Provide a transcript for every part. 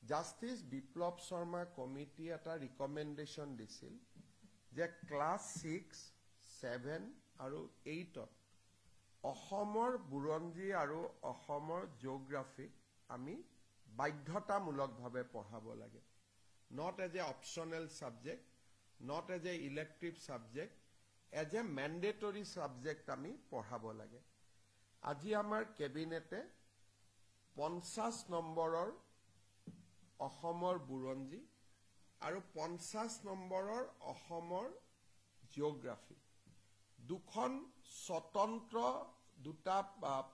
জাষ্টিস বিপ্লৱ Sharma committee এটা recommendation দিছিল যে ক্লাছ 6, 7 আৰু 8 অসমৰ বুৰঞ্জী আৰু অসমৰ জিঅ'গ্ৰাফিক আমি বাধ্যতামূলকভাৱে পঢ়াব লাগে। Not as a optional subject, not as a elective subject, as a mandatory subject আমি পঢ়াব লাগে। আজি আমাৰ কেবিনেটে 50 নম্বৰৰ অসমৰ বুৰঞ্জী আৰু 50 নম্বৰৰ অসমৰ জিঅ'গ্ৰাফি দুখন স্বতন্ত্ৰ দুটা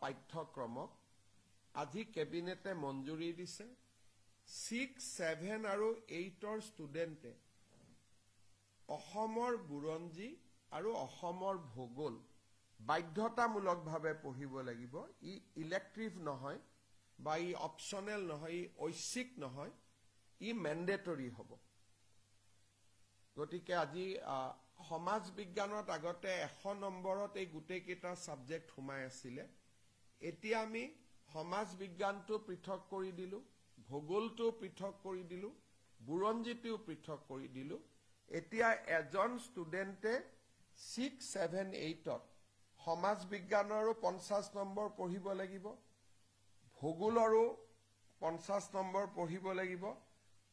পাঠ্যক্ৰমক আজি কেবিনেটে মঞ্জুৰি দিছে। 6, 7 আৰু 8 ষ্টুডেণ্টে অসমৰ বুৰঞ্জী আৰু অসমৰ ভূগোল বাধ্যতামূলকভাৱে পঢ়িব লাগিব। ই ইলেক্টিভ নহয় বা ই অপশ্যনেল নহয়, ই ঐচ্ছিক নহয়, ই মেণ্ডেটৰী হ'ব। গতিকে আজি সমাজ বিজ্ঞানত আগতে 100 নম্বৰত এই গোটেইকেইটা ছাবজেক্ট সোমাই আছিলে। এতিয়া আমি সমাজ বিজ্ঞানটো পৃথক কৰি দিলোঁ, ভূগোলটো পৃথক কৰি দিলোঁ, বুৰঞ্জীটোও পৃথক কৰি দিলোঁ। এতিয়া এজন ষ্টুডেণ্টে 6, 7, 8 সমাজ বিজ্ঞানৰো 50 নম্বৰ পঢ়িব লাগিব, ভূগোলৰো 50 নম্বৰ পঢ়িব লাগিব,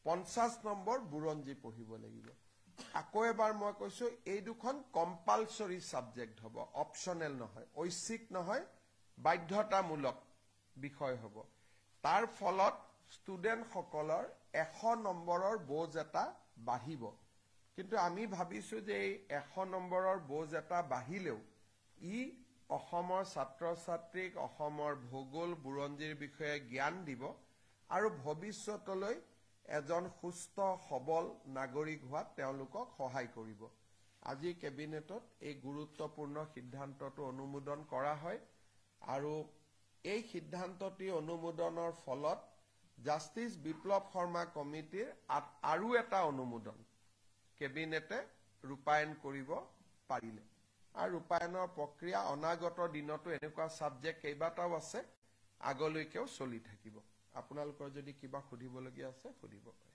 50 নম্বৰ বুৰঞ্জী পঢ়িব লাগিব। আকৌ এবাৰ মই কৈছোঁ, এই দুখন কম্পালচৰি ছাবজেক্ট হ'ব, অপশ্যনেল নহয়, ঐচ্ছিক নহয়, বাধ্যতামূলক বিষয় হ'ব। তাৰ ফলত ষ্টুডেণ্টসকলৰ 100 নম্বৰৰ বোজ এটা বাঢ়িব। কিন্তু আমি ভাবিছোঁ যে এই 100 নম্বৰৰ বোজ এটা বাঢ়িলেও ই অসমৰ ছাত্ৰ ছাত্ৰীক অসমৰ ভূগোল বুৰঞ্জীৰ বিষয়ে জ্ঞান দিব আৰু ভৱিষ্যতলৈ এজন সুস্থ সবল নাগৰিক হোৱাত তেওঁলোকক সহায় কৰিব। আজি কেবিনেটত এই গুৰুত্বপূৰ্ণ সিদ্ধান্তটো অনুমোদন কৰা হয় আৰু এই সিদ্ধান্তটি অনুমোদনৰ ফলত জাষ্টিস বিপ্লৱ শৰ্মা কমিটিৰ আৰু এটা অনুমোদন কেবিনেটে ৰূপায়ণ কৰিব পাৰিলে। আৰু ৰূপায়ণৰ প্ৰক্ৰিয়া অনাগত দিনতো এনেকুৱা ছাবজেক্ট কেইবাটাও আছে, আগলৈকেও চলি থাকিব। আপোনালোকৰ যদি কিবা সুধিবলগীয়া আছে সুধিব পাৰে।